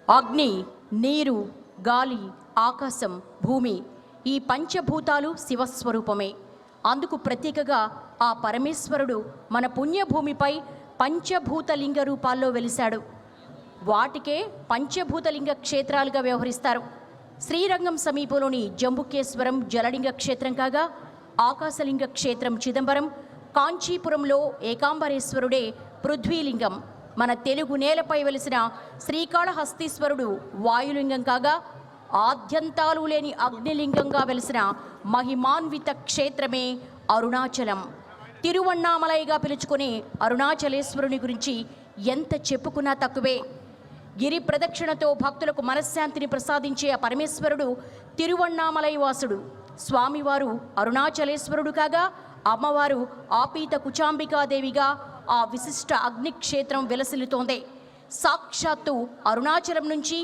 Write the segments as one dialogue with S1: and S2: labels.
S1: అగ్ని, నీరు, గాలి, ఆకాశం, భూమి ఈ పంచభూతాలు శివస్వరూపమే. అందుకు ప్రతీకగా ఆ పరమేశ్వరుడు మన పుణ్యభూమిపై పంచభూతలింగ రూపాల్లో వెలిశాడు. వాటికే పంచభూతలింగ క్షేత్రాలుగా వ్యవహరిస్తారు. శ్రీరంగం సమీపంలోని జంబుకేశ్వరం జలలింగ క్షేత్రం కాగా, ఆకాశలింగ క్షేత్రం చిదంబరం, కాంచీపురంలో ఏకాంబరేశ్వరుడే పృథ్వీలింగం. మన తెలుగు నేలపై వెలిసిన శ్రీకాళహస్తీశ్వరుడు వాయులింగం కాగా, ఆద్యంతాలు లేని అగ్నిలింగంగా వెలిసిన మహిమాన్విత క్షేత్రమే అరుణాచలం. తిరువన్నామలైగా పిలుచుకునే అరుణాచలేశ్వరుని గురించి ఎంత చెప్పుకున్నా తక్కువే. గిరి ప్రదక్షిణతో భక్తులకు మనశ్శాంతిని ప్రసాదించే ఆ పరమేశ్వరుడు తిరువన్నామలై వాసుడు. స్వామివారు అరుణాచలేశ్వరుడు కాగా, అమ్మవారు ఆపీత కుచాంబికాదేవిగా ఆ విశిష్ట అగ్నిక్షేత్రం విలసిల్లుతోంది. సాక్షాత్తు అరుణాచలం నుంచి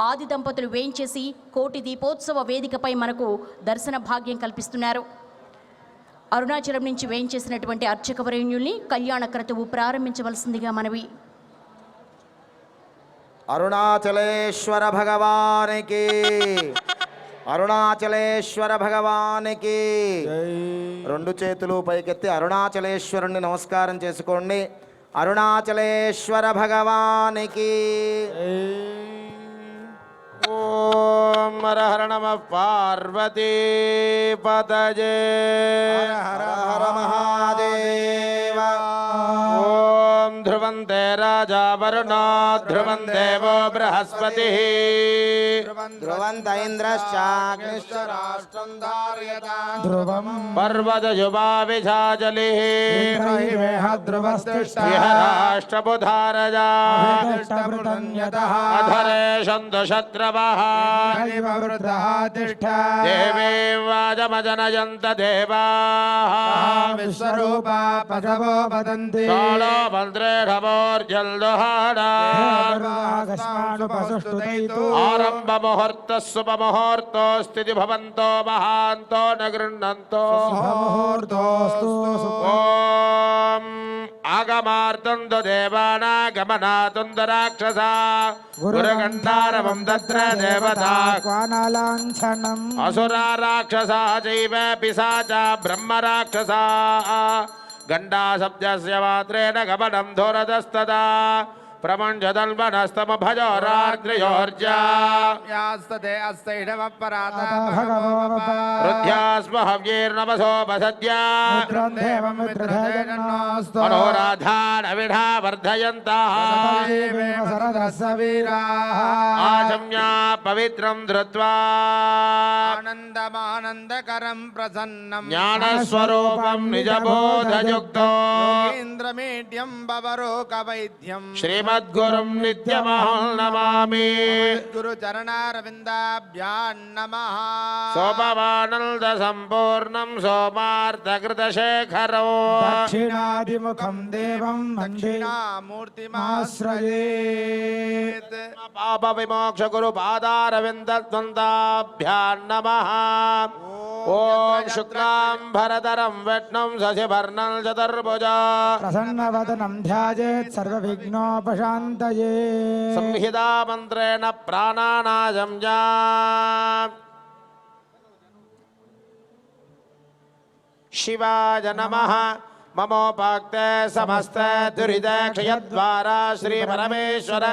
S1: ఆది దంపతులు వేయించేసి కోటి దీపోత్సవ వేదికపై మనకు దర్శన భాగ్యం కల్పిస్తున్నారు. అరుణాచలం నుంచి వేయించేసినటువంటి అర్చకవరేణ్యుల్ని కళ్యాణ క్రతువు ప్రారంభించవలసిందిగా మనవి.
S2: అరుణాచలేశ్వర భగవానికి, అరుణాచలేశ్వర భగవానికి. రెండు చేతులు పైకెత్తి అరుణాచలేశ్వరుణ్ణి నమస్కారం చేసుకోండి. అరుణాచలేశ్వర భగవానికి. ఓం హర హర నమః పార్వతీ పతయే. హర హర మహాదేవ. ఓం ధ్రువంతే రాజా వరుణో ధ్రువం దేవో బృహస్పతిః ధ్రువంత ఇంద్రశ్చాగ్నిశ్చ రాష్ట్రం ధారయతాం ధ్రువం పర్వతయువా విశాచలిః ధ్రువస్తిష్ఠః రాష్ట్రబుధారజా అధరే సంతు శత్రవః దేవీ వాజమజనయంత దేవాః విశ్వరూపా పదవో వదంతి కాళో మంత్రేఢమోర్జల్దుహాడా ఆరంభ ముహూర్త శుభముహూర్తో స్థితి భవంతో మహాంతో న గృహ్ణంతో ఓం ఆగమార్తందు దేవానాగమనాతుందు రాక్షసా గురుగండారవం తత్ర దేవతా అసురా రాక్షసా చైవ పిశాచా బ్రహ్మ రాక్షసా గండా శబ్దస్య మాత్రేణ గమనం ధోరదస్తదా ప్రమంజదల్వనస్తమ భజోరార్ద్రయోర్జాస్తే అస్తైఢమపరాధ హృద్యాస్మ హవ్యేర్నవసోపసద్యా మనోరాధాన విఢా వర్ధయంతాః ఆచమ్యా పవిత్రం ధృత్వా ఆనందమానందకరం ప్రసన్నం జ్ఞానస్వరూపం నిజబోధయుక్తో ఇంద్రమీడ్యం భవరోగ వైద్యం శ్రీమద్గురుం నిత్యమహం నమామి. గురు చరణారవిందాభ్యాం నమః. సోపవానంద సంపూర్ణం సోమార్థకృతశేఖరో దక్షిణాదిముఖం దేవం దక్షిణామూర్తిమాశ్రయేత్. పాప విమోక్ష గురు పాదారవిందద్వందాభ్యాం నమః. ఓం శుక్లాం భరధరం విష్ణుం శశివర్ణం చతుర్భుజా ప్రసన్నవదనం ధ్యాయేత్ సర్వవిఘ్నోపశాంతయే. సంహితా మంత్రేణ ప్రాణానాయం జా. శివాయ నమః. మమోపాక్తే సమస్త దురిత క్షయద్వారా శ్రీ పరమేశ్వర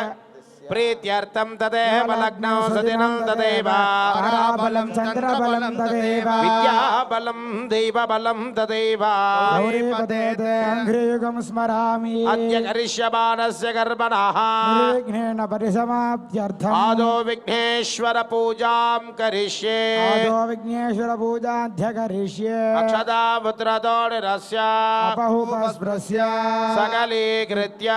S2: ప్రీత్యర్థం తదేవ లగ్నౌ సదినం తదేవ పరాబలం చంద్రబలం తదేవ విద్యాబలం దైవబలం తదేవ గౌరీపదేంఘ్రియుగం స్మరామి. అద్య కరిష్యమానస్య కర్మణః నిర్విఘ్నేన పరిసమాప్త్యర్థం ఆదో విఘ్నేశ్వర పూజాం కరిష్యే. ఆదో విఘ్నేశ్వర పూజాధ్య కరిష్యే. అక్షతా పుత్రతోడిరస్య అపహుపస్పృశ్య సకలీకృత్య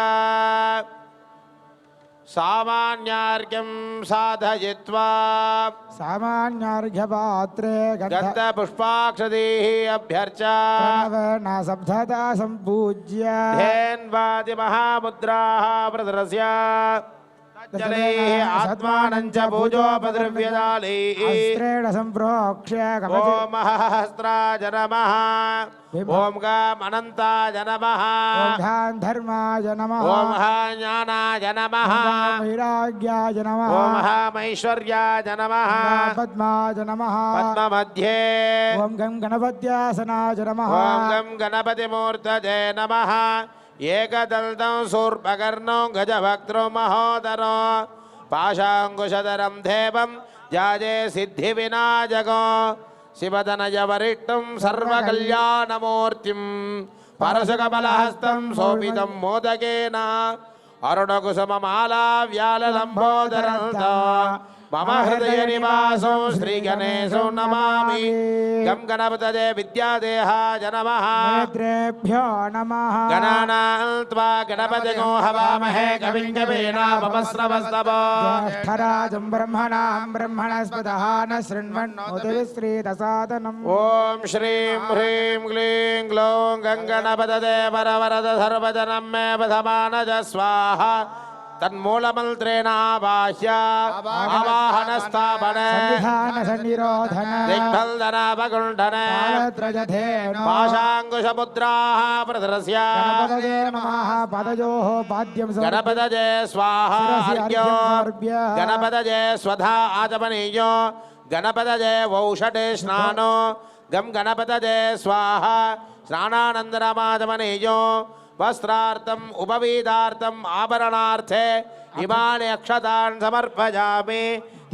S2: సామాన్యార్ఘ్యం సాధయిత్వా సామాన్యార్ఘ్యపాత్రే గంధ పుష్పాక్షదీః అభ్యర్చ ప్రణవేన శబ్దతా సంపూజ్య ధేన్వాది మహాముద్రాః ప్రదర్శ్య जलैः आत्मानं च पूजोपद्रव्यजालैः अस्त्रेण सम्प्रोक्ष्य
S1: Oh,
S2: कवच
S1: ॐ सहस्राय नमः ॐ गमनन्ताय नमः
S2: ॐ गान्धर्वाय नमः
S1: ॐ ज्ञानाय नमः
S2: ॐ वैराग्याय नमः
S1: ॐ ऐश्वर्याय नमः
S2: ॐ पद्माय नमः
S1: पद्ममध्ये
S2: ॐ गं गणपत्यासनाय नमः
S1: ॐ गं गणपतिमूर्तये नमः एकदन्तं शूर्पकर्णो गजवक्त्रो महोदरो पाशाङ्कुशधरं देवं जाजे सिद्धिविनायको शिवतनयवरिष्ठं सर्वकल्याणमूर्तिं परशुकमलहस्तं शोभितं मोदकेन अरुणकुसुममाला व्याललम्बोदरन्त मम हृदयनिवासो श्रीगणेशो नमामि गं गणपतये विद्यादेहाय नमः
S2: नेत्रेभ्यो नमः
S1: गणानां त्वा गणपतिगो हवामहे कविं कवीनामुपस्रवस्तवो
S2: ज्येष्ठराजं ब्रह्मणां ब्रह्मणस्पतः न शृण्वन्नोतिविश्रीतसादनम्
S1: ॐ श्रीं ह्रीं क्लीं ग्लौं गङ्गणपतये वरवरद सर्वजनं मे वधमानज स्वाहा तन्मूलमन्त्रेण आवाह्य आवाहनस्थापने
S2: संविधानसन्निरोधन
S1: दिग्बन्धनापकुण्ठने
S2: कालत्रयधेन
S1: पाशाङ्कुशमुद्राः प्रदर्श्य
S2: गणपतये नमः पदयोः पाद्यं
S1: गणपतये स्वाहा
S2: शिरसि
S1: अर्घ्यो
S2: अर्घ्यं समर्प्य
S1: गणपतये स्वधा आचमनीयो गणपतये वौषटे स्नानो गं गणपतये स्वाहा स्नानानन्दनमाचमनीयो वस्त्रार्थम् उपवीदार्थम् आभरणार्थे इमानि अक्षतान् समर्पयामि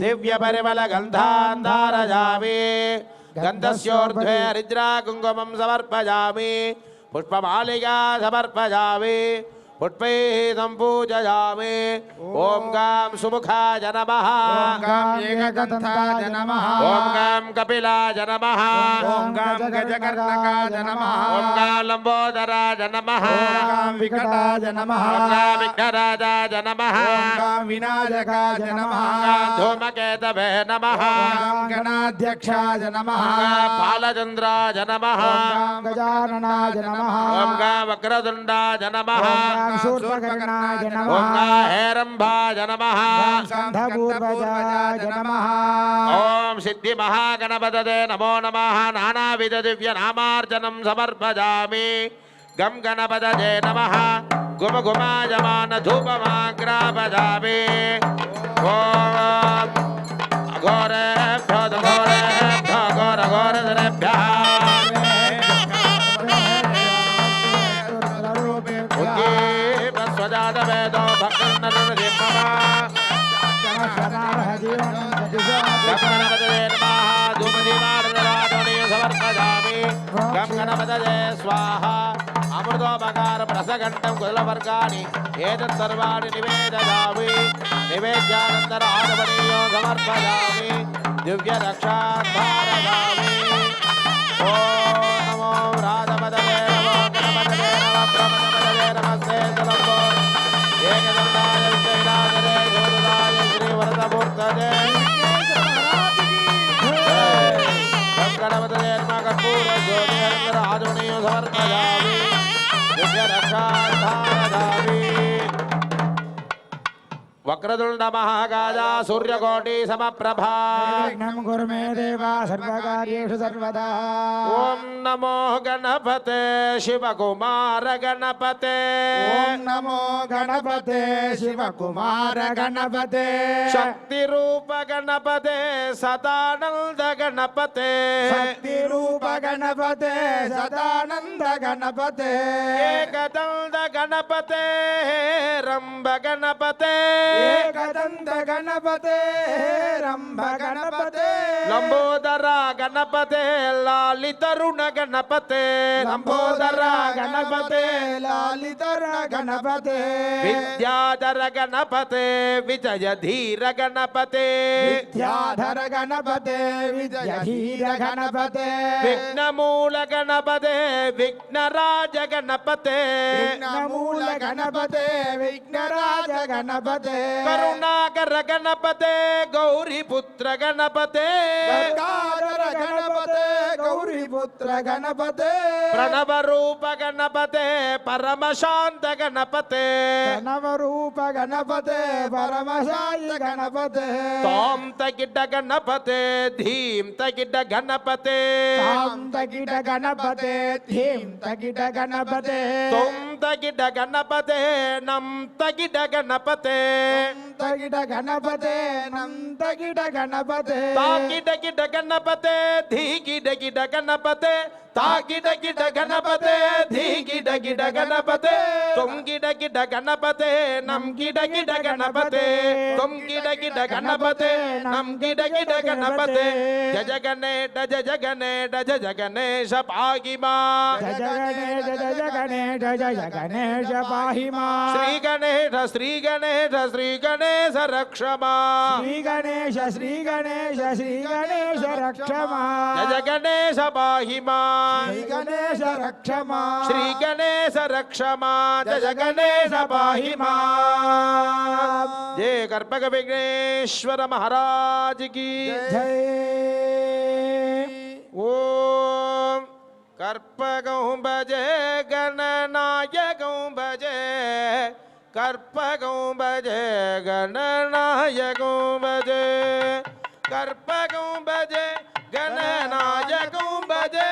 S1: दिव्यपरिमलगन्धान् धारयामि गन्धस्योर्ध्वे हरिद्रा कुङ्कुमं समर्पयामि पुष्पमालिका समर्पयामि पुष्पैः सम्पूजयामि ॐ गां सुमुखाय नमः
S2: ॐ गां एकदन्ताय नमः
S1: ॐ गां कपिलाय नमः
S2: ॐ गां गजकर्णकाय नमः
S1: ॐ गां लम्बोदराय नमः
S2: ॐ गां विकटाय नमः
S1: ॐ गां विघ्नराजाय नमः
S2: ॐ गां विनायकाय नमः
S1: ॐ गां धूमकेतवे नमः
S2: ॐ गां गणाध्यक्षाय नमः
S1: ॐ गां बालचन्द्राय नमः
S2: ॐ गां गजाननाय नमः
S1: ॐ गां वक्रतुण्डाय नमः
S2: ॐ गां शूर्पकर्णाय
S1: ॐ
S2: नमः
S1: गां हेरम्बाय नमः
S2: गां स्कन्धपूर्वजाय नमः
S1: ॐ सिद्धिमहागणपतये नमो नमः नानाविधदिव्यनामार्चनं समर्पयामि गं गणपतये नमः गुमगुमायमानधूपमाग्रापयामि ॐ अघोरेभ्यो घोरेभ्यो घोरघोरधरेभ्यः उद्दीपस्वजातवेदो भक्तनरसिंहः गणपतये नमः धूमदीपारदराजमणीय समर्पयामि गं गणपतये स्वाहा अमृतोपकारप्रसघण्टं कुलवर्गाणि एतत् सर्वाणि निवेदयामि निवेद्यानन्तराजमणीयो समर्पयामि दिव्यरक्षाधारयामि ॐ नमो राजपदये नमो गणपतये नमः प्रपदपदये नमस्ते सुलभो एकदन्ताय विजयनाथने शिवदुताय श्रीवरदमूर्तये गणपतये नमः कर्पूरज्योतिहरन्दराजमणीयो समर्पयामि दिव्यरक्षाधारयामि वक्रतुण्ड महाकाय सूर्यकोटि समप्रभा
S2: विघ्नं कुरु मे देव सर्वकार्येषु सर्वदा
S1: ॐ नमो गणपते शिवकुमार गणपते
S2: ॐ नमो गणपते शिवकुमार गणपते
S1: शक्तिरूप गणपते सदानन्द गणपते
S2: शक्तिरूप गणपते सदानन्द गणपते
S1: एकदन्त गणपते रम्भ गणपते
S2: एकदन्त गणपते रम्भ गणपते
S1: लंबोदर गणपते लालितरुण गणपते
S2: लंबोदर गणपते लालितर गणपते
S1: विद्याधर गणपते विजयधीर गणपते
S2: विद्याधर गणपते विजयधीर गणपते
S1: विघ्नमूल गणपते विघ्नराज गणपते
S2: विघ्नमूल गणपते विघ्नराज गणपते
S1: ಕರುಣಾಕರ ಗಣಪತೆ ಗೌರಿಪುತ್ರ ಗಣಪತೆ
S2: ಗಂಗಾಧರ ಗಣಪತೆ ಗೌರಿಪುತ್ರ ಗಣಪತೆ
S1: ಪ್ರಣವ ರೂಪ ಗಣಪತೆ ಪರಮಶಾಂತ ಗಣಪತೆ
S2: ನವರೂಪ ಗಣಪತೆ ಪರಮಶಾಂತ ಗಣಪತೆ
S1: ತಾಂ ತಗಿಡ್ಡ ಗಣಪತೆ ಧೀಂ ತಗಿಡ್ಡ ಗಣಪತೆ
S2: ತಾಂ ತಗಿಡ ಗಣಪತೆ ಧೀಂ ತಗಿಡ ಗಣಪತೆ
S1: ತುಂ ತಗಿಡ್ಡ ಗಣಪತೆ ನಂ ತಗಿಡ್ಡ ಗಣಪತೆ
S2: ತಗಿಡ ಗಣಪತೆ ನಂ ತಗಿಡ ಗಣಪತೆ
S1: ತಾಗಿಡ ಗಿಡ ಗಣಪತೆ ಧೀ ಗಿಡ ಗಿಡ ಗಣಪತೆ ತಾಗಿಡ ಗಿಡ ಗಣಪತೆ ಧೀ ಗಿಡ ಗಿಡ ಗಣಪತೆ ತುಂ ಗಿಡ ಗಿಡ ಗಣಪತೆ ನಂ ಗಿಡ ಗಿಡ ಗಣಪತೆ ತುಂ ಗಿಡ ಗಿಡ ಗಣಪತೆ ನಂ ಗಿಡ ಗಿಡ ಗಣಪತೆ ಜಜ ಗಣೇಶ ಜಜ ಗಣೇಶ ಜಜ ಗಣೇಶ ಪಾಹಿ ಮಾ
S2: ಜಯ ಗಣೇಶ ಜಯ ಗಣೇಶ ಜಯ ಗಣೇಶ ಪಾಹಿ ಮಾ
S1: ಶ್ರೀ ಗಣೇಶ ಶ್ರೀ ಗಣೇಶ ಶ್ರೀ ಗಣೇಶ ರಕ್ಷ ಮಾ
S2: ಶ್ರೀ ಗಣೇಶ ಶ್ರೀ ಗಣೇಶ ಶ್ರೀ ಗಣೇಶ ರಕ್ಷ ಮಾ
S1: ಜಜ ಗಣೇಶ ಪಾಹಿ ಮಾ
S2: ಶ್ರೀ ಗಣೇಶ ರಕ್ಷ ಮಾ
S1: ಶ್ರೀ ಗಣೇಶ ರಕ್ಷ ಮಾ ಜಜ ಗಣೇಶ ಪಾಹಿ ಮಾ ಜಯ ಕರ್ಪಗ ವಿಘ್ನೇಶ್ವರ ಮಹಾರಾಜ್ ಕಿ
S2: ಜಯ
S1: ಓಂ ಕರ್ಪಗಂ ಭಜೆ ಗಣನಾಯಕಂ ಭಜೆ ಕರ್ಪಗಂ ಭಜೆ ಗಣನಾಯಕಂ ಭಜೆ ಕರ್ಪಗಂ ಭಜೆ ಗಣನಾಯಕಂ ಭಜೆ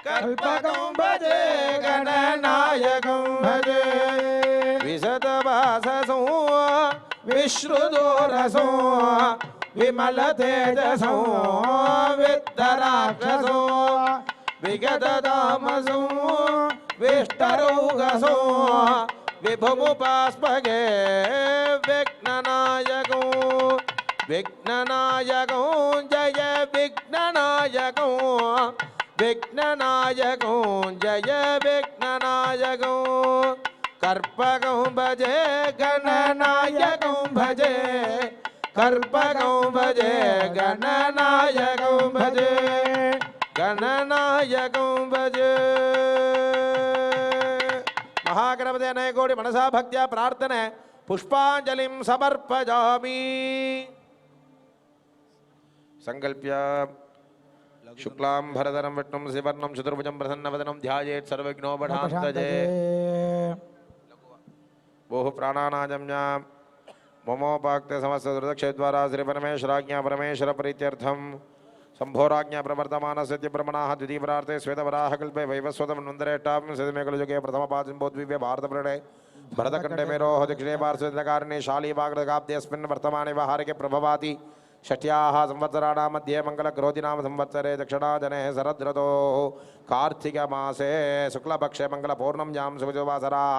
S1: ಕಲ್ಪಕಂ ಭಜೆ ಗಣನಾಯಕಂ ಭಜೆ ವಿಶದವಾಸಸೋ ವಿಶ್ರುದೋರಸೋ ವಿಮಲ ತೇಜಸೋ ವಿತ್ತರಾಕ್ಷಸೋ ವಿಗತದಾಮಸೋ ವಿಷ್ಟರೌಗಸೋ ವಿಭುಮುಪಾಸ್ಮಗೆ ವಿಘ್ನನಾಯಕೋ ವಿಘ್ನನಾಯಕೋ ಜಯ ವಿಘ್ನನಾಯಕೋ ವಿಘ್ನನಾಯಕೋ ಜಯ ವಿಘ್ನನಾಯಕೋ ಕರ್ಪಗಂ ಭಜೆ ಗಣನಾಯಕಂ ಭಜೆ ಕರ್ಪಗಂ ಭಜೆ ಗಣನಾಯಕಂ ಭಜೆ ಗಣನಾಯಕಂ ಭಜೆ ಮಹಾಗಣಪತಿ ಅನೇಕೋಡಿ ಮನಸಾ ಭಕ್ತಿಯ ಪ್ರಾರ್ಥನೆ ಪುಷ್ಪಾಂಜಲಿಂ ಸಮರ್ಪಯಾಮಿ ಸಂಕಲ್ಪ್ಯ ಶುಕ್ಲಾಂ ಭರಧರಂ ವಿಷ್ಣುಂ ಶಿವರ್ಣಂ ಚತುರ್ಭುಜಂ ಪ್ರಸನ್ನವದನಂ ಧ್ಯಾಯೇತ್ ಸರ್ವವಿಘ್ನೋಪಶಾಂತಯೇ ಬಹು ಪ್ರಾಣಾನಾಜಮ್ಯ ಮಮೋಪಾಕ್ತೆ ಸಮಸ್ತ ದುರ್ದಕ್ಷೇದ್ವಾರ ಶ್ರೀ ಪರಮೇಶ್ವರಾಜ್ಞಾ ಪರಮೇಶ್ವರ ಪ್ರೀತ್ಯರ್ಥಂ ಸಂಭೋರಾಜ್ಞಾ ಪ್ರವರ್ತಮಾನ ಸತ್ಯಬ್ರಹ್ಮಣಾಃ ದ್ವಿತೀಯಪರಾರ್ತೆ ಶ್ವೇತವರಾಹ ಕಲ್ಪೆ ವೈವಸ್ವತಮನ್ವಂತರೇಷ್ಟಾಂ ಸತಿಮೇಕಲಯುಗೆ ಪ್ರಥಮಪಾದಿಂಬೋದ್ವಿವ್ಯ ಭಾರತಪ್ರಣೆ ಭರತಖಂಡೆ ಮೇರೋಹ ದಕ್ಷಿಣೇ ಪಾರ್ಶ್ವಕಾರಣೆ ಶಾಲೀಭಾಗಗಾಬ್ದೆ ಅಸ್ಮಿನ್ ವರ್ತಮಾನೆ ವ್ಯವಹಾರಿಕೆ ಪ್ರಭವಾತಿ षट्याः संवत्सराणां मध्ये मङ्गलग्रोधिनाम संवत्सरे दक्षिणाजने शरदृतो कार्तिकमासे शुक्लपक्षे मङ्गलपूर्णं यां शुभवासराः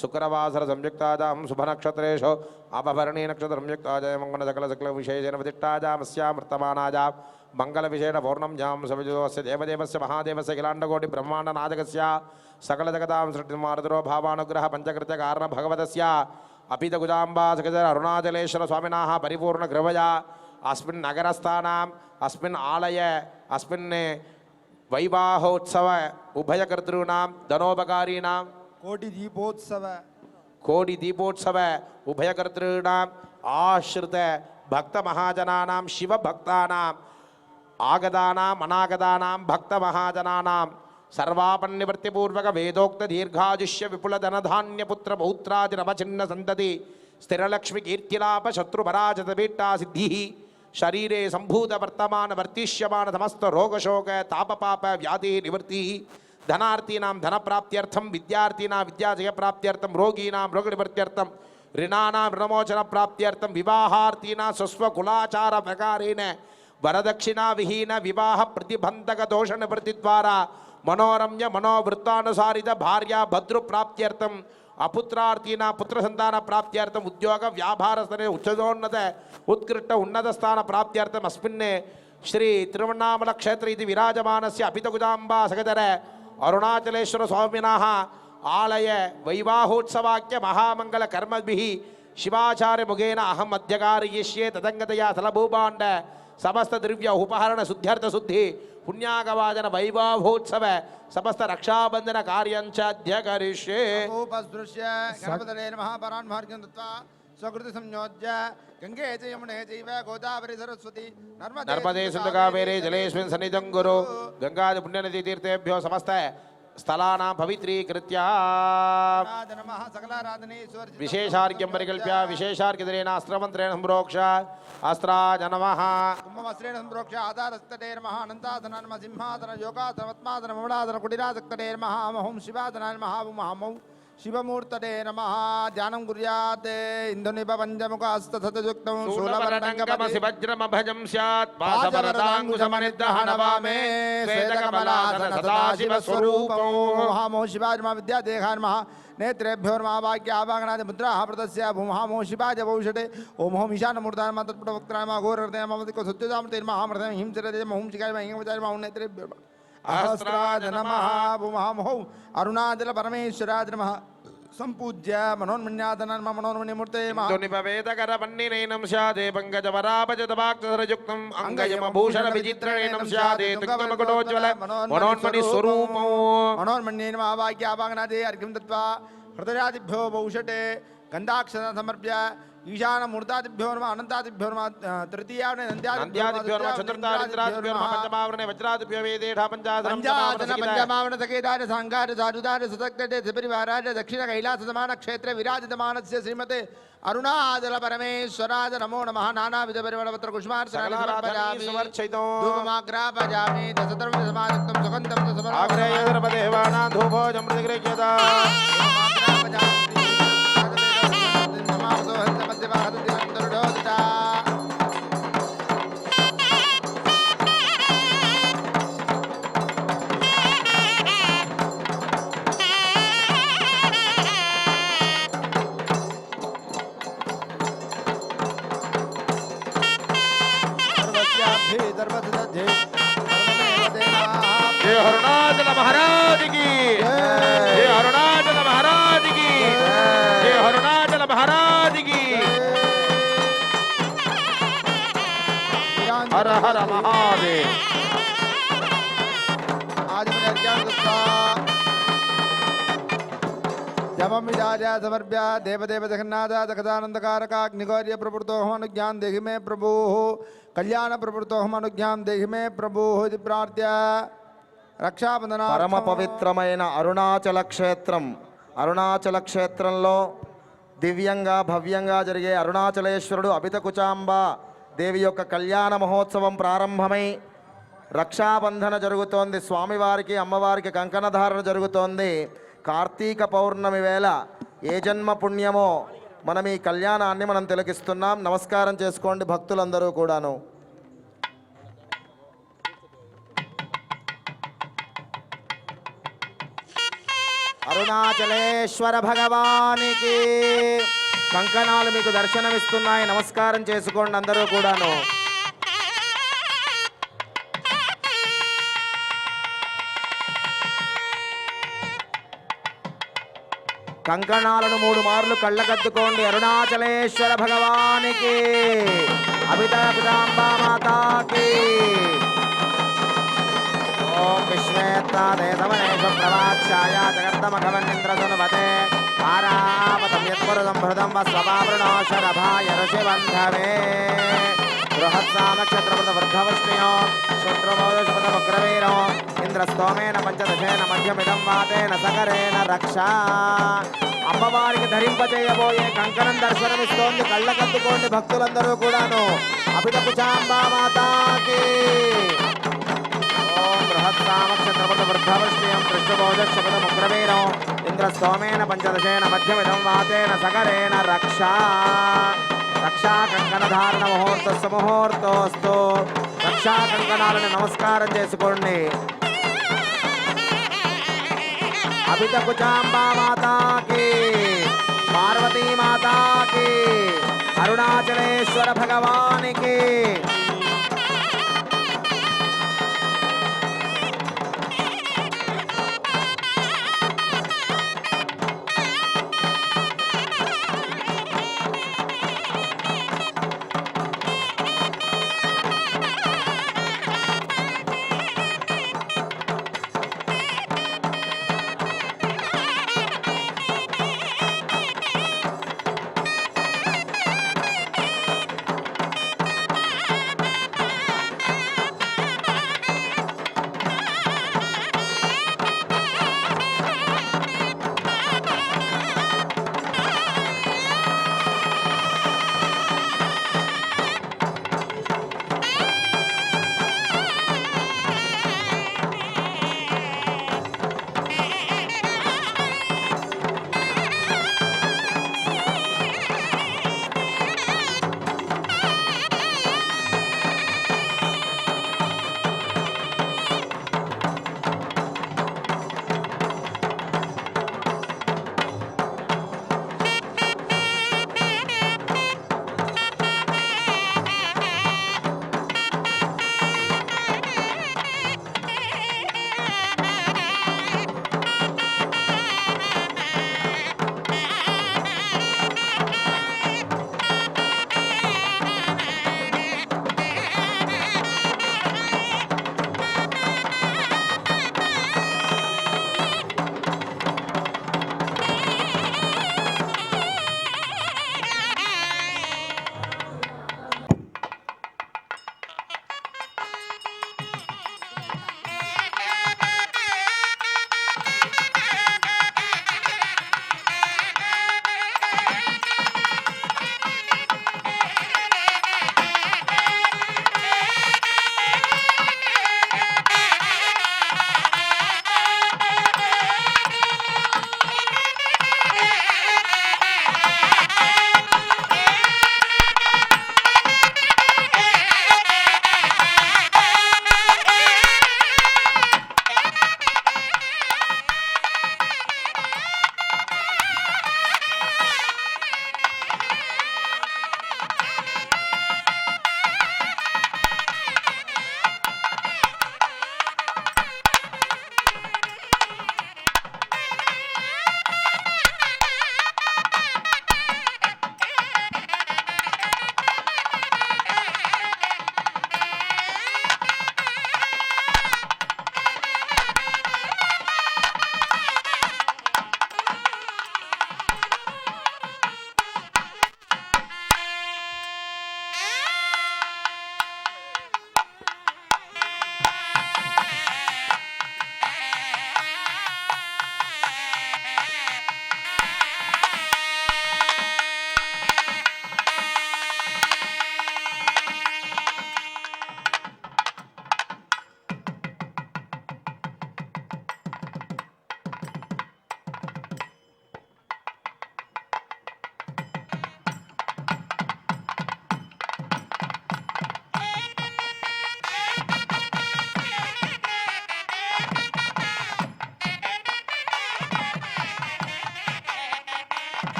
S1: शुक्रवासरसंयुक्तायां शुभनक्षत्रेषु अपभरणी नक्षत्रसंयुक्तायां मङ्गलसकलशुक्लविशेषेण विदिष्टायामस्यां वर्तमानायां मङ्गलविशेष पूर्णं यां शुभजोस्य देवदेवस्य महादेवस्य किलाण्डकोटिब्रह्माण्डनायकस्य सकलजगतां सृष्टिमारुद्रो भावानुग्रह पञ्चकृत्यकारण भगवतस्य अपितगुजाम्बा सकल अरुणाचलेश्वर स्वामिनः परिपूर्णकृपया अस्मिन् नगरस्थानाम् अस्मिन् आलय अस्मिन् वैवाहोत्सव उभयकर्तॄणां धनोपकारीणां कोटि दीपोत्सव उभयकर्तॄणाम् आश्रित भक्तमहाजनानां शिवभक्तानाम् आगतानाम् अनागतानां भक्तमहाजनानां सर्वापन्निवृत्तिपूर्वक वेदोक्त दीर्घाजुष्य विपुल धनधान्य पुत्र पौत्रादि नवचिन्न संतति स्थिरलक्ष्मी कीर्तिलाप शत्रुपराजित बीटा सिद्धि शरीरे संभूत वर्तमान वर्तिष्यमान समस्त रोगशोक तापपाप व्याधि निवृत्ति धनार्थीनां धन प्राप्त्यर्थम विद्यार्थीनां विद्याजय प्राप्त्यर्थम रोगीनां रोग निवृत्त्यर्थम ऋणानां ऋणमोचन प्राप्त्यर्थम विवाहार्थीनां स्वस्व कुलाचार प्रकारेण वरदक्षिणा विहीन विवाह प्रतिबंधक दोष निवृत्ति द्वारा मनोरम्य मनोवृत्तानुसारित भार्या भद्रु प्राप्त्यर्थम अपुत्रार्थीना पुत्र संतान प्राप्त्यर्थम उद्योग व्यापार स्तरे उच्चोन्नत उत्कृष्ट उन्नत स्थान प्राप्त्यर्थम अस्मिन्ने श्री तिरुवण्णामल क्षेत्र इति विराजमानस्य अपितगुजाम्बा सगदर अरुणाचलेश्वर स्वामिनः आलय वैवाहोत्सवाख्य महामंगल कर्मभिः शिवाचार्य मुखेन अहम अध्यकारयिष्ये तदंगतया सलभूपाण्ड समस्त द्रव्य उपहरण शुद्ध्यर्थ शुद्धि पुण्यागवादन वैवाहोत्सव समस्त रक्षाबंधन कार्यांच अध्यकरिष्ये
S3: उपसदृश्य गणपतये नमः परान् मार्गं दत्वा स्वकृति संयोज्य गंगे च यमुने चैव गोदावरी सरस्वती
S1: नर्मदे सिंधु कावेरी जलेस्मिन् सन्निधं गुरु गंगादि पुण्यनदी तीर्थेभ्यो समस्त स्थलानां पवित्रीकृत्य
S3: नमः सकलाराधनेश्वर
S1: विशेषार्घ्यं परिकल्प्य विशेषार्घ्यदरेण अस्त्रमन्त्रेण सम्प्रोक्ष अस्त्राय नमः
S3: कुम्भवस्त्रेण सम्प्रोक्ष आधारस्तटे नमः अनन्तासनाय नमः सिंहासन योगासन पद्मासन ममलासन कुटिरासक्तटे नमः ओम शिवासनाय नमः महामौ शिवमूर्तटे नमः ध्यानं कुर्यात् इन्दुनिपपञ्चमुखास्तथतयुक्तं
S1: शूलवर्णङ्गमसि वज्रमभजं स्यात् पाशवरदाङ्कुशमनिर्दहनवामे श्वेतकमलासन सदाशिवस्वरूपो
S3: महामौ शिवाय नमः विद्यादेहाय नमः नेत्रेभ्यो नमः वाक्यावागनादि मुद्राः प्रदस्य भूमहामो शिवाय भौषटे ओम होम ईशानमूर्ताय नमः तत्पुटवक्त्राय नमः घोरहृदय नमः सत्यजामते नमः अमृतं हिंसरते नमः ओम शिखाय नमः हिंगवचाय नमः नेत्रेभ्यो सहस्राय नमः भूमहामो अरुणाचल परमेश्वराय नमः संपूज्य मनोन्मन्यादन नमः मनोन्मन्यमूर्ते
S1: निपवेदकरपन्निनैनं स्यादे पङ्कजवरापजतवाक्तरयुक्तम् अङ्गयमभूषण विचित्रणैनं स्यादे तुङ्गमकुटोज्ज्वल मनोन्मणिस्वरूपो
S3: मनोन्मन्ये नमः वाक्यावागनादे अर्घ्यं दत्त्वा हृदयादिभ्यो बहुषटे गन्धाक्षतं समर्प्य ईशानमूर्तादिभ्यो नमः अनन्तादिभ्यो नमः तृतीयावने
S1: नन्द्यादिभ्यो नमः चतुर्थादिभ्यो नमः पञ्चमावरणे वज्रादिभ्यो वेदेढा
S3: पंचमावरण सकेदार सांगार साधुदार सतक्तटे सपरिवाराय दक्षिण कैलास समान क्षेत्र विराजितमानस्य श्रीमते अरुणाचल परमेश्वराय नमो नमः नानाविध परिमलपत्र कुष्मार्चनानि समर्पयामि धूपमाग्रापयामि दशद्रव्य समायुक्तं सुगन्धं समर्पयामि
S1: आग्रयधर्मदेवानां धूपोऽयं प्रतिगृह्यता जय अरुणाचल महाराज की जय अरुणाचल महाराज की जय अरुणाचल महाराज की हर हर महादेव
S3: आज जपम विचार्य समर्प्य देवदेव जगन्नाथ जगदानंदकारकाग्निगौर्य प्रवृत्तो हनुज्ञान देहि मे प्रभु कल्याण प्रवृत्तो हनुज्ञान देहि मे प्रभु प्रार्थ्य రక్షాబంధన
S4: పరమ పవిత్రమైన అరుణాచల క్షేత్రంలో దివ్యంగా భవ్యంగా జరిగే అరుణాచలేశ్వరుడు అభితకుచాంబ దేవి యొక్క కళ్యాణ మహోత్సవం ప్రారంభమై రక్షాబంధన జరుగుతోంది. స్వామివారికి అమ్మవారికి కంకణధారణ జరుగుతోంది. కార్తీక పౌర్ణమి వేళ ఏ జన్మ పుణ్యమో మనం ఈ కళ్యాణాన్ని మనం తిలకిస్తున్నాం. నమస్కారం చేసుకోండి భక్తులందరూ కూడాను. అరుణాచలేశ్వర భగవానికి కంకణాలు మీకు దర్శనమిస్తున్నాయి. నమస్కారం చేసుకోండి అందరూ కూడాను. కంకణాలను 3 మార్లు కళ్ళకద్దుకోండి. అరుణాచలేశ్వర భగవానికి అభితాంబా మాతాకి ఓం విశ్వేత్తాదేశవనేష ప్రవాచ్యాయ జగత్తమఘవన్నింద్రసునువతే ఆరావతం యత్పురుషం హృదం వస్వపావృణోషరభాయ ఋషిబంధవే బృహత్సామక్షత్రపృత వృద్ధవష్ణ్యో శుక్రమోదశపదముగ్రవీరో ఇంద్రస్తోమేన పంచదశేన మధ్యమిదం వాతేన సకరేణ రక్ష. అమ్మవారికి ధరింపజేయబోయే కంకణం దర్శనమిస్తోంది. కళ్ళకద్దుకోండి భక్తులందరూ కూడాను. అభితకుచాంబా మాతాకి బృహత్సామక్షత్రపృత వృద్ధవష్ణ్యం కృష్ణమోదశపదముగ్రవీరో ఇంద్రస్తోమేన పంచదశేన మధ్యమిదం వాతేన సకరేణ రక్ష. రక్షా కంకణధారణ ముహూర్తస్సు ముహూర్తోస్తు. రక్షా కంకణాలను నమస్కారం చేసుకోండి. అభితకుచాంబా మాతాకి పార్వతీ మాతాకి అరుణాచలేశ్వర భగవానికి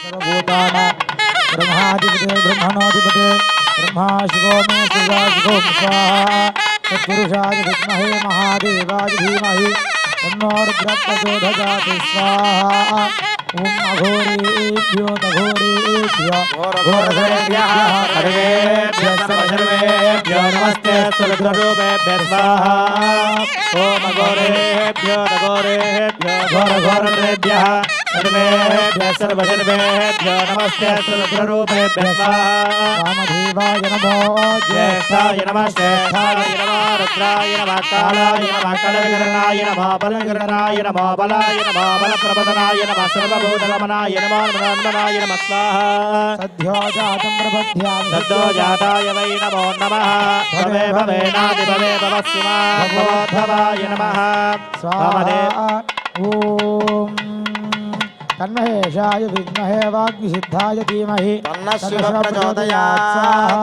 S2: सर्वभूतानां ब्रह्माधिपते ब्रह्मणोऽधिपते ब्रह्मा शिवो मे शिवा शिवो स्वाहा तत्पुरुषाय विद्महे महादेवाय धीमहि तन्नो रुद्रः प्रचोदयात् स्वाहा ॐ अघोरेभ्यो तघोरेभ्यो
S1: घोरघोरेभ्यः सर्वेभ्यः सर्वेभ्यो नमस्ते रुद्ररूपेभ्यः स्वाहा ॐ अघोरेभ्यो तघोरेभ्यो घोरघोरेभ्यः सर्वेभ्यः सर्वेभ्यो नमस्ते रुद्ररूपेभ्यः स्वाहा
S2: रामदेवाय नमो
S1: ज्येष्ठाय नमः श्रेष्ठाय नमः रुद्राय नमः कालाय नमः कलविकरणाय नमः बलविकरणाय नमः बलाय नमः बलप्रबोधनाय नमः सर्वभूतगमनाय नमः नमः नमः स्वाहा
S2: सद्यो जातं प्रपद्यामि
S1: सद्यो जाताय वै नमो नमः भवे भवेनादि भवे भवस्मा भवोद्भवाय नमः
S2: स्वाहा ॐ तन्महेशाय विद्महे वाग्विसिद्धाय धीमहि
S4: तन्नः शिवः प्रचोदयात्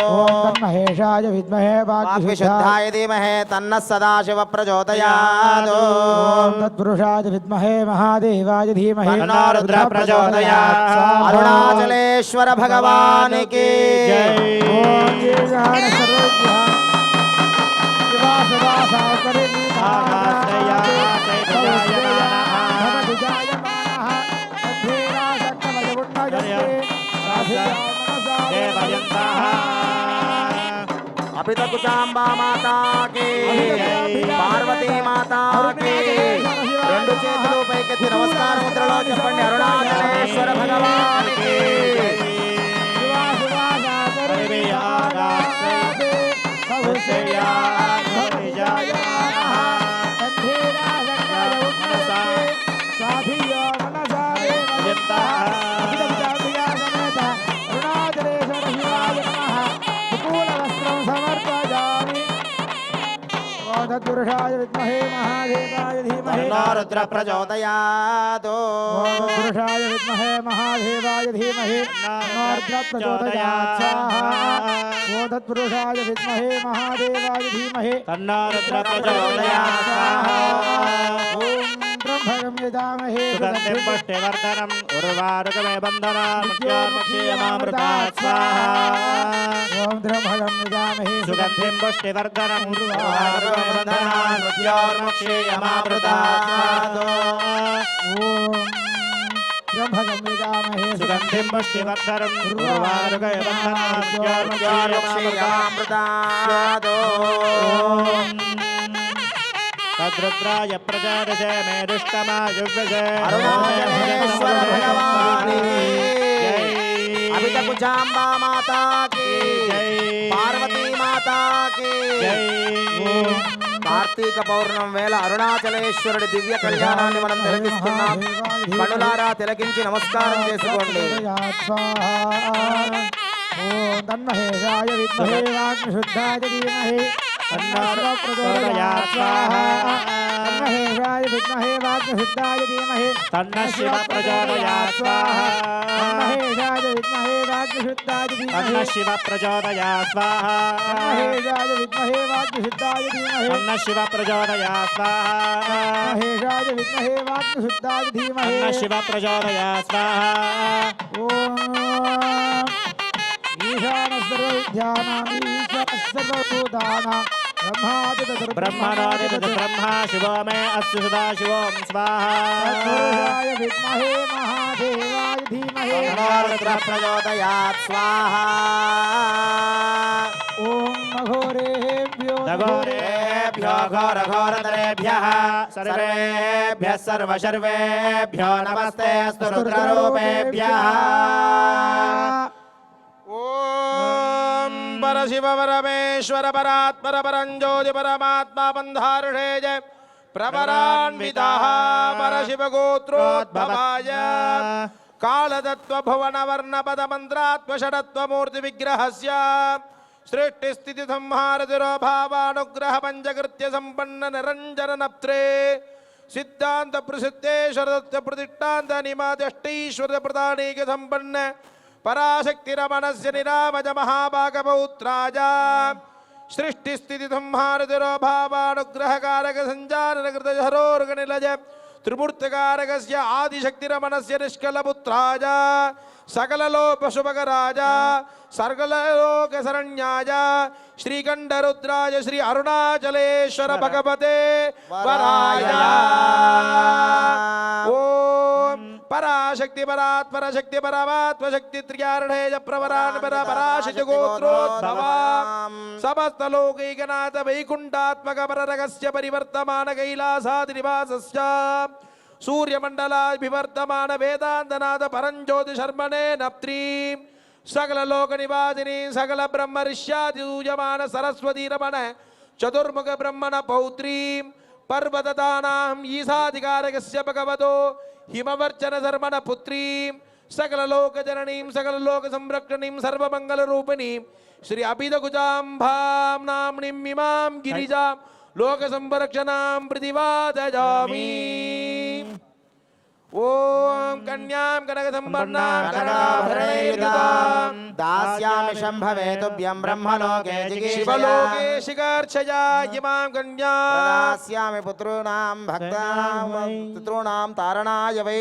S2: ॐ तन्महेशाय विद्महे वाग्विसिद्धाय
S4: वाग्विशुद्धाय धीमहि तन्नः सदाशिवः प्रचोदयात्
S2: ॐ तत्पुरुषाय विद्महे महादेवाय धीमहि
S1: तन्नो रुद्रः प्रचोदयात्
S4: अरुणाचलेश्वर भगवान् की
S1: जय
S2: ॐ येषां सर्वज्ञः शिवा सदा साकरिणी
S4: అభితకుచాంబా మాతా की పార్వతీ మాతా की రెండు చేతులు పైకెత్తి నమస్కార ముద్రలో చెప్పండి అరుణాచలేశ్వర భగవాన్ की
S2: तत्पुरुषाय विद्महे महादेवाय धीमहि
S4: तन्नो रुद्रः प्रचोदयात्
S2: पुरुषाय विद्महे महादेवाय धीमहि तन्नो रुद्रः प्रचोदयात् स्वाहा ॐ तत्पुरुषाय विद्महे महादेवाय धीमहि
S1: तन्नो रुद्रः प्रचोदयात् स्वाहा
S2: ॐ ब्रह्मणं यजामहे
S1: सुगन्धिं पुष्टिवर्धनम् उर्वारुकमे बन्धनान् मुख्योर्मुक्षीयमामृतात् स्वाहा
S2: ॐ ब्रह्मणं यजामहे
S1: सुगन्धिं पुष्टिवर्धनम् उर्वारुकमे बन्धनान् मुख्योर्मुक्षीयमामृतात्
S2: ॐ ब्रह्मणं यजामहे
S1: सुगन्धिं पुष्टिवर्धनम् उर्वारुकमे बन्धनान्
S4: मुख्योर्मुक्षीयमामृतात्
S1: तद्रुद्राय प्रजादशे मे दुष्टमायुव्यसे
S4: अरुणाचलेश्वर भगवान् की
S1: जय
S4: अभितकुचांबा माता की पार्वती माता की కార్తీక పౌర్ణం వేళ అరుణాచలేశ్వరుడి దివ్య కళ్యాణాన్ని మనం తిలకిస్తున్నాం. కనులారా తిలకించి నమస్కారం చేసుకోండి.
S2: ఓం తన్మహేశాయ విద్మహే వాగ్విశుద్ధాయ ధీమహి తన్నో ప్రచోదయాత్ స్వాహా తన్మహేశాయ విద్మహే వాగ్విశుద్ధాయ ధీమహి
S1: तन्नः शिवः प्रचोदयात् स्वाहा
S2: तन्महेशाय विद्महे वाग्विशुद्धाय धीमहि
S1: तन्नः शिवः प्रचोदयात् स्वाहा
S2: तन्महेशाय विद्महे वाग्विशुद्धाय धीमहि
S1: तन्नः शिवः प्रचोदयात् स्वाहा
S2: तन्महेशाय विद्महे वाग्विशुद्धाय धीमहि
S1: तन्नः शिवः प्रचोदयात् स्वाहा
S2: ॐ ईशान सर्वविद्यानां ईश सर्वभूतानां
S1: ब्रह्मणादिपति ब्रह्मा शिवो मे अस्तु सदाशिवो स्वाहा
S2: तत्पुरुषाय विद्महे महादेवाय धीमहि
S4: तन्नो रुद्रः प्रचोदयात् स्वाहा
S2: ॐ अघोरेभ्यो
S1: घोरेभ्यो घोरघोरतरेभ्यः सर्वेभ्यः सर्वशर्वेभ्यो नमस्ते अस्तु रुद्ररूपेभ्यः
S3: ओम परशिव परमेश्वर परात्पर परंज्योति परमात्मा बंधारुषे जय प्रवरान्विताः परशिव गोत्रोद्भवाय कालतत्त्व भुवन वर्ण पद मंत्रात्म षडत्व मूर्ति विग्रहस्य सृष्टि स्थिति संहार तिरोभावानुग्रह पंचकृत्य संपन्न निरंजन नप्त्रे सिद्धांत प्रसिद्धेश्वर प्रतिष्ठांत निमादष्टीश्वर प्रदानीक संपन्न पराशक्ति रमणस्य निरामज महाभागपौत्राय सृष्टि स्थिति संहार तिरोभावानुग्रह कारक संजानन कृत हरोर्गनिलज
S1: త్రిమూర్తికారకస్య ఆదిశక్తిరమణస్య నిష్కలపుత్రాయ సకలలోకశుభకరాజ సర్గలోకశరణ్యాయ శ్రీకంఠరుద్రాయ శ్రీ అరుణాచలేశ్వర భగవతే వరాయ. ఓం పరాశక్తి పరాత్పర శక్తి పరమాత్మ శక్తి త్రియారణేయ ప్రవరాన్పర పరాశక్తి గోత్రోద్భవా సమస్త లోకైకనాథ వైకుంఠాత్మక పరరగస్య పరివర్తమాన కైలాసాది నివాసస్య సూర్యమండలాభివర్తమాన వేదాంతనాథ పరంజ్యోతి శర్మణే నప్త్రీ సకల లోక నివాసిని సకల బ్రహ్మ ఋష్యాది పూజమాన సరస్వతీ రమణ చతుర్ముఖ బ్రహ్మణ పౌత్రీ పర్వతదానాం ఈశాధికారకస్య భగవతో హిమవర్చన శర్మణ పుత్రీం సకల లోక జననీం సకల లోక సంరక్షణీం సర్వమంగళ రూపిణీం శ్రీ అభిదకుజాంభాం నామ్నిం ఇమాం గిరిజాం లోక సంరక్షణాం ప్రతివాదయామి. ఓం కన్యాం కనక సంపన్నాం కనకాభరణైర్యుతాం
S4: దాస్యామి శంభవే తుభ్యం బ్రహ్మలోకే
S1: శివలోకే శిఖార్చయా ఇమాం కన్యాం
S4: దాస్యామి పుత్ॄణాం భక్తానాం పితॄణాం తారణాయ వై.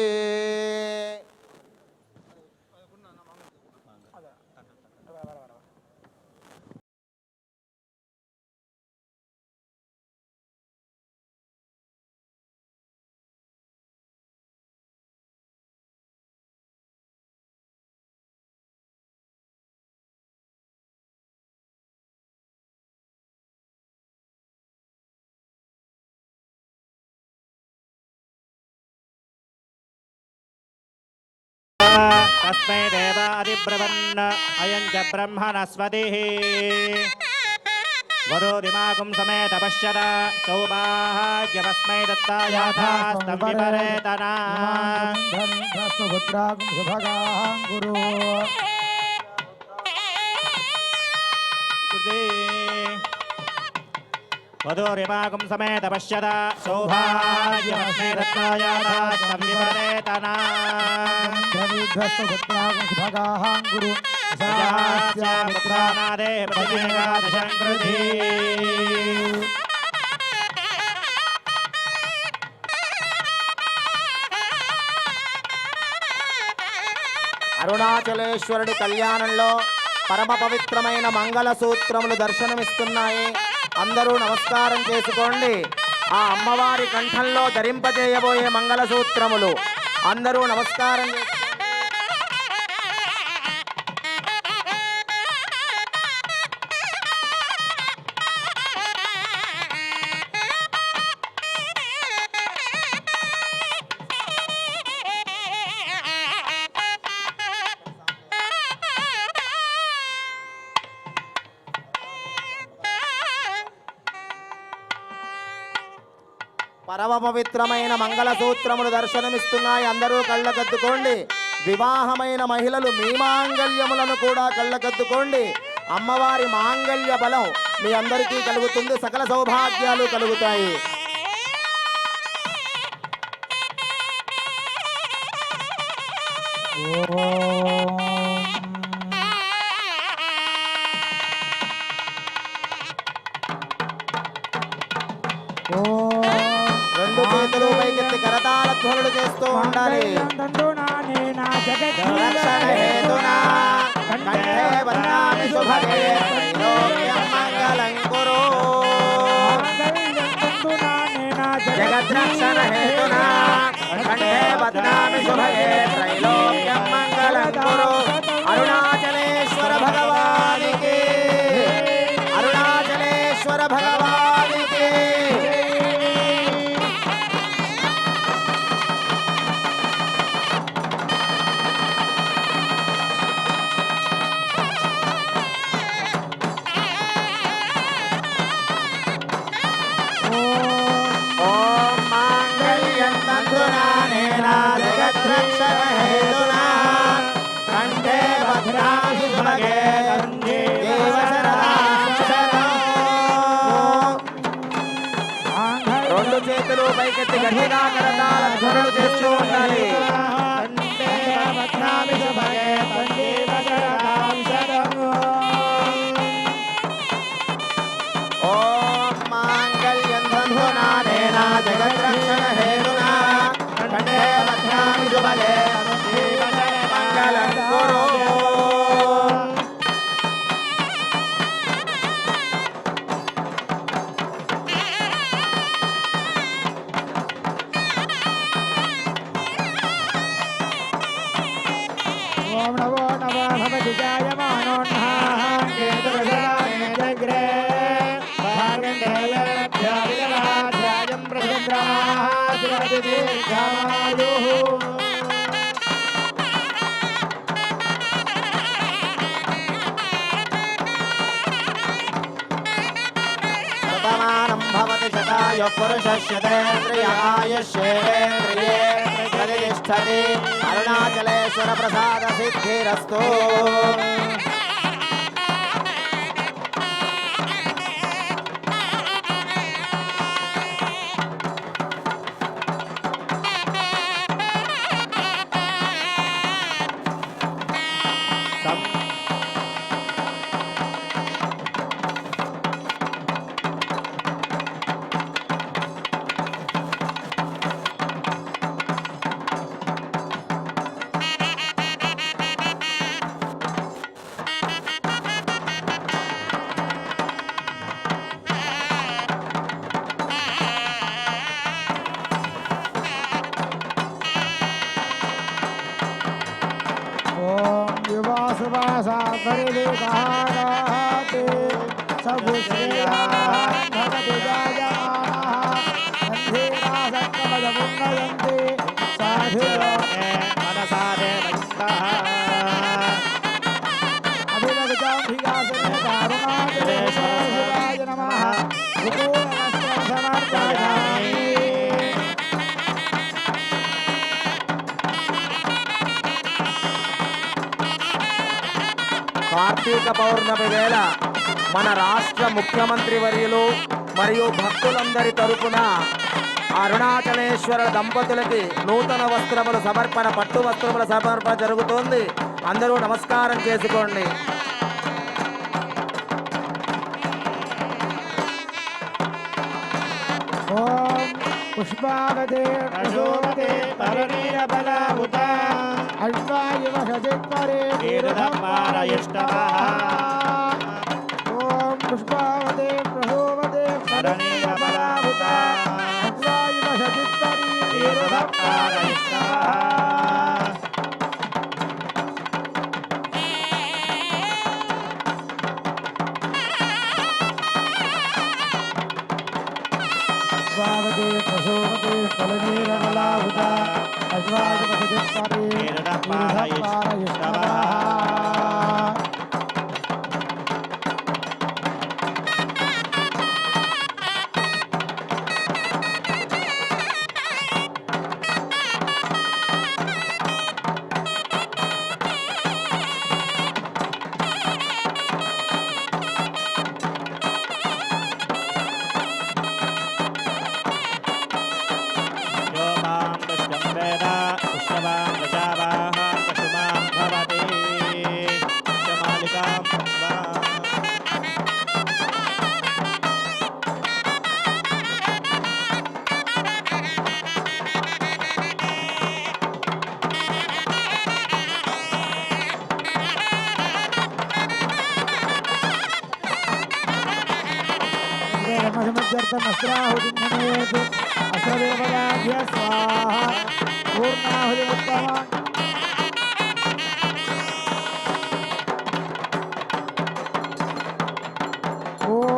S2: తస్మై దేవాదిబ్రవన్న అయం చ బ్రహ్మణస్పతిః వరోధిమాకుం సమేత పశ్యత సౌభాగ్యమస్మై దత్తాయాథాస్తం విపరేతనా.
S3: సుభద్రాగం సుభగాం గురు
S2: వధూరిమాకుం సమేత పశ్యత సౌభాగ్యమస్మై దత్తాయాథాస్తం విపరేతనా.
S3: సుభద్రాగం సుభగాం గురు
S2: పుత్రానాదే ప్రతిమేకాదశం కృధీ.
S4: అరుణాచలేశ్వరుడి కళ్యాణంలో పరమ పవిత్రమైన మంగళ సూత్రములు దర్శనమిస్తున్నాయి. అందరూ నమస్కారం చేసుకోండి. ఆ అమ్మవారి కంఠంలో ధరింపజేయబోయే మంగళ సూత్రములు అందరూ నమస్కారం చేసుకోండి. పరమ పవిత్రమైన మంగళ సూత్రములు దర్శనమిస్తున్నాయి. అందరూ కళ్ళకద్దుకోండి. వివాహమైన మహిళలు మీ మాంగళ్యములను కూడా కళ్ళకద్దుకోండి. అమ్మవారి మాంగళ్య బలం మీ అందరికీ కలుగుతుంది. సకల సౌభాగ్యాలు కలుగుతాయి. రెండు చేతులు పైకెత్తి కరతాళ ధ్వనులు చేస్తూ ఉండాలి. రక్షణ హేతునా కంఠే బధ్నామి శుభగే త్రైలోక్యం మంగళం కురు. జగద్రక్షణ హేతునా కంఠే బధ్నామి శుభగే త్రైలోక్యం మంగళం కురు. అరుణాచలేశ్వర భగవానికి, అరుణాచలేశ్వర భగవానికి. ఓం మాంగళ్యం తంతునా నేనా జగద్రక్షణ హేతునా కంఠే బధ్నామి శుభగే దేవ శరణాం శరణం. రెండు చేతులు పైకెత్తి గట్టిగా కరతాళ ధ్వనులు చేస్తూ ఉండాలి. ఓం మాంగళ్యం తంతునా నేనా జగద్రక్షణ హేతునా
S2: ఓం నమో నమో భవతి జాయమానోన్హ కేతుర్జలానేతగ్రే భాగండేయభ్యో విదవాధ్యాయం ప్రచంద్రమాః శిరది దీర్ఘమాయుః
S4: శతమానం భవతి శతాయు పురుషస్యేంద్రియాయుష్యేంద్రియే ప్రతిష్టతి అరుణాచలేశ్వర ప్రసాద సిద్ధిరస్తు
S2: ఓం యువాసువాసా పరివేదాగాతే సభుశ్రేయాన్ భవతి జాయమానః సంధీరాసక్కమజమున్నయంతి సాధుయోనే మనసాదేవంతః అభినవజాంభిగాసనే కారుణాచలేశ్వరాయ నమః విపూర్ణవస్త్రం సమర్పయామి
S4: కార్తీక పౌర్ణమి వేళ మన రాష్ట్ర ముఖ్యమంత్రి వర్యులు మరియు భక్తులందరి తరపున అరుణాచలేశ్వర దంపతులకి నూతన వస్త్రముల సమర్పణ పట్టు వస్త్రముల సమర్పణ జరుగుతోంది. అందరూ నమస్కారం చేసుకోండి.
S2: ఓం పుష్పావతే ప్రసోవతే పరనీరబలాభుత అశ్వాయువ సచిత్పరే ఓం పుష్పావతే ప్రసోవతే పరనీరబలాభుత అశ్వాయువ సచిత్పరే అశ్వావతే ప్రసోవతే ఫలనీరబలాభుత అశ్వాయువ సచిత్పరే అస్త్రాహుతిన్నేతు అస్త్రదేవయాభ్య స్వాహ పూర్ణాహుతిముత్తమ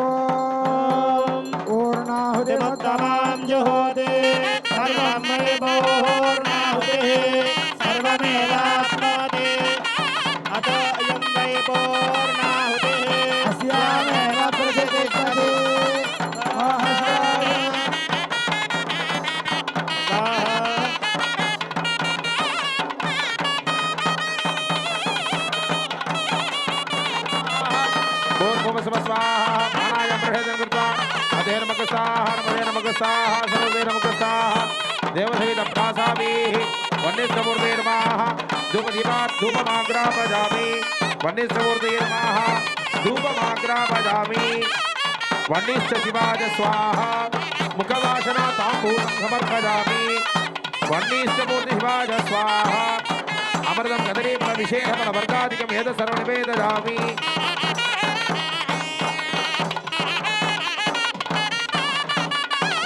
S2: ఓం పూర్ణాహుతిముత్తమాం జుహోతి సర్వం మయి పూర్ణాహుతిః సర్వమేవాప్నోతి అతో అయం వై పూర్ణాహుతిః అస్యామేవ ప్రతిష్టతి
S1: దేవసహితాసాభి వన్నిశ్రమూర్తే నమః ధూపదీపాత్ ధూపమాగ్రాపజామి వన్నిశ్రమూర్తే నమః ధూపమాగ్రాపజామి వన్నిశ్చ శివాయ స్వాహ ముఖవాసన తాంబూలం సమర్పజామి వన్నిశ్చ మూర్తి శివాయ స్వాహ అమృతం కదలీఫల విశేషఫల వర్గాధికం ఏద సర్వనివేదయామి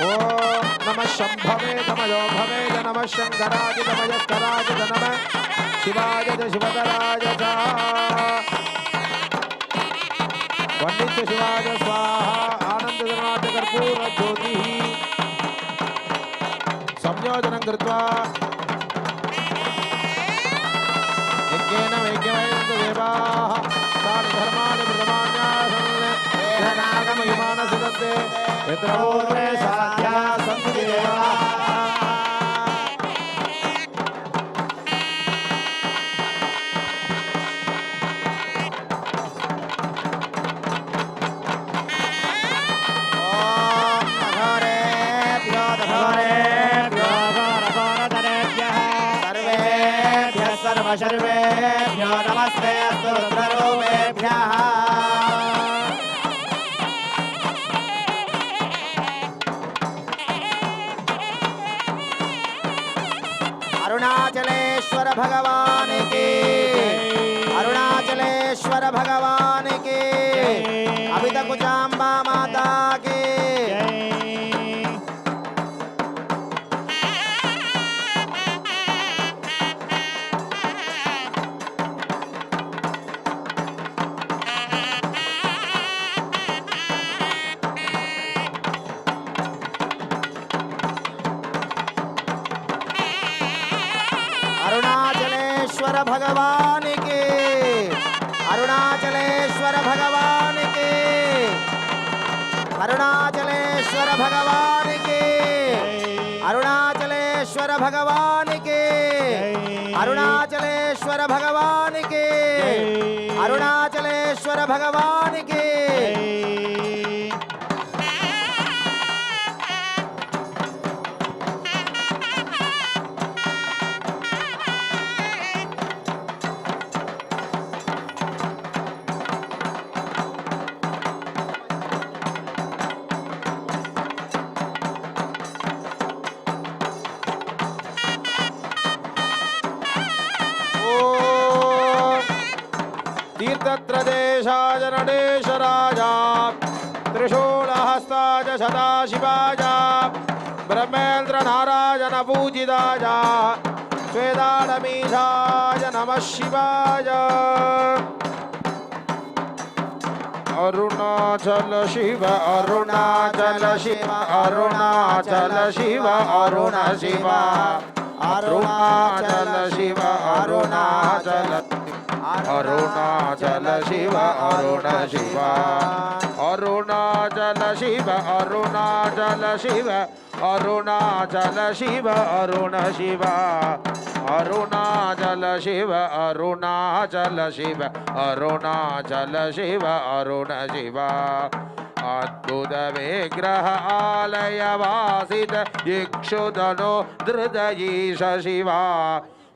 S1: ఓం నమ శంభవే నమయో భవే నమ శంకరాజ నమయస్కరాజ నమ శివాయ చ శివతరాయ చ వందించ శివాయ స్వాహ ఆనందనాథ కర్పూర జ్యోతి సంయోజనం కృత్వా యజ్ఞేన వైజ్ఞమైనంత దేవాః తాని ధర్మాని ప్రథమాన్యాసన్నే యత్ర పూర్వే సాధ్యా సంతి దేవాః
S2: सर्वेभ्यो नमस्ते अस्तु रुद्ररूपेभ्यः
S4: अरुणाचलेश्वर भगवान की अरुणाचलेश्वर भगवान की अभित कुचाम्बा माता की अरुणाचलेश्वर भगवान की अरुणाचलेश्वर भगवान की अरुणाचलेश्वर भगवान की अरुणाचलेश्वर भगवान की अरुणाचलेश्वर भगवान की अरुणाचलेश्वर भगवान की
S1: तीर्थत्रदेशाय नटेशराय त्रिशूलहस्ताय सदाशिवाय ब्रह्मेन्द्रनारायण पूजिताय स्वेदाडमीशाय नमः शिवाय अरुणाचल शिव अरुणाचल शिव अरुणाचल शिव अरुण शिव अरुणाचल शिव अरुणाचल अरुणाचल शिव अरुण शिव अरुणाचल शिव अरुणाचल शिव अरुणाचल शिव अरुण शिव अरुणाचल शिव अरुणाचल शिव अरुणाचल शिव अरुण शिव अद्भुत विग्रह आलय वासित इक्षुदनो धृतईश शिवा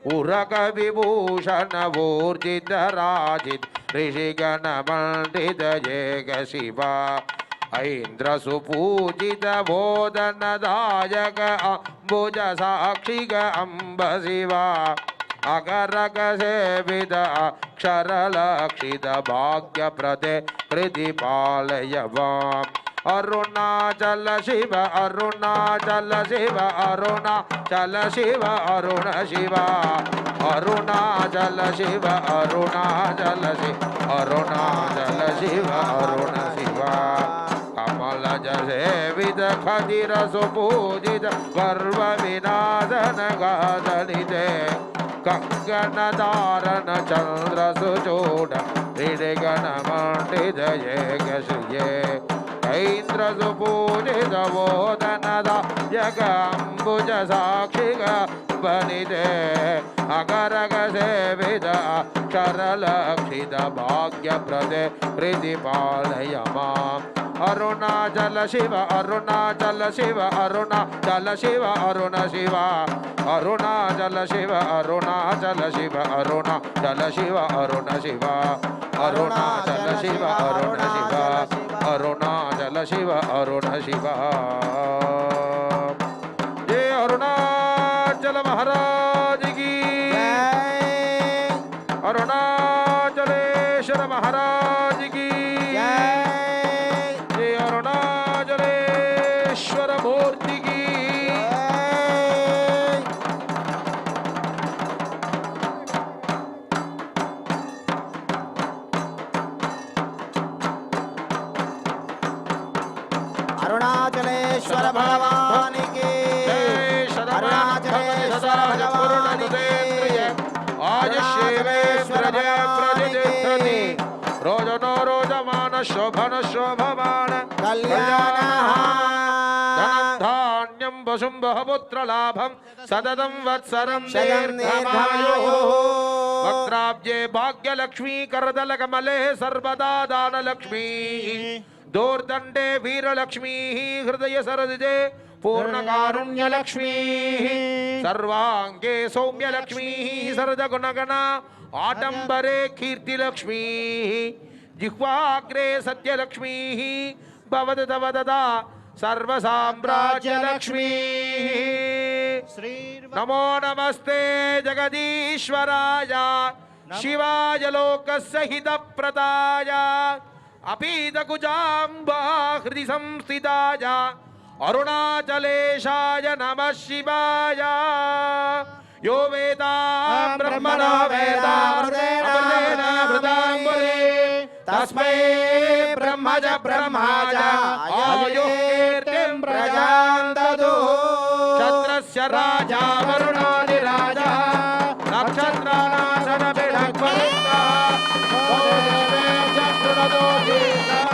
S1: उरक विभूषण ऊर्जित राजित ऋषिगण मंडित जग शिवा ऐन्द्र सुपूजित बोधन दायक अम्बुज साक्षिग अम्ब शिवा अगरग सेवित अक्षर लक्षित भाग्य प्रदे हृदि पालय वाम अरुणाचल शिव अरुणाचल शिव अरुणाचल शिव अरुण शिव अरुणाचल शिव अरुणाचल शिव अरुणाचल शिव अरुण शिव कमल सेवित खदिर सुपूजित गर्व विनाशन गादलिते कंगन धारण चंद्र सुचूड हृदगण मंडित जग श्रिये ऐन्द्र सुपूजित बोधन दायक अम्बुज साक्षिग बनिते अगरग सेवित अक्षर लक्षित भाग्य प्रदे हृदि पालय माम् अरुणाचल शिव अरुणाचल शिव अरुणाचल शिव अरुण शिव अरुणाचल शिव अरुणाचल शिव अरुणाचल शिव अरुण शिव अरुणाचल शिव अरुण शिव अरुणाचल शिव अरुण शिव जय अरुणाचल महाराज की अरुणाचलेश्वर महाराज की जय अरुणाचलेश्वर मूर्ति की
S4: अरुणाचलेश्वर भगवान् की
S1: आयुष्येवेश्वरजे प्रजतिष्ठति रोजनो रोजमान शोभन शोभमान
S4: कल्याणः
S1: धनं धान्यं वसुं बहुपुत्रलाभं सततं वत्सरं दीर्घमायुः वक्त्राब्जे भाग्यलक्ष्मी करदलकमले सर्वदा दानलक्ष्मी दूर्दण्डे वीरलक्ष्मी हृदय सरदिजे पूर्णकारुण्यलक्ष्मी सर्वांगे सौम्यलक्ष्मी सरदगुणगण आडंबरे कीर्तिलक्ष्मी जिह्वाग्रे सत्यलक्ष्मी भवददा सर्वसाम्राज्यलक्ष्मी नमो नमस्ते जगदीश्वराय शिवाय लोकसहितप्रदाय अपीतकुजाम्बा हृदि संस्थिताय अरुणाचलेशाय नमः शिवाय यो वेदा ब्रह्मणो वेदा अमृतेन वृदाम्बुरे तस्मै ब्रह्मज ब्रह्माज आयुः कीर्तिं प्रजां ददुः क्षत्रस्य राजा वरुणादिराजः नक्षत्राणासनभिषग्वरुणः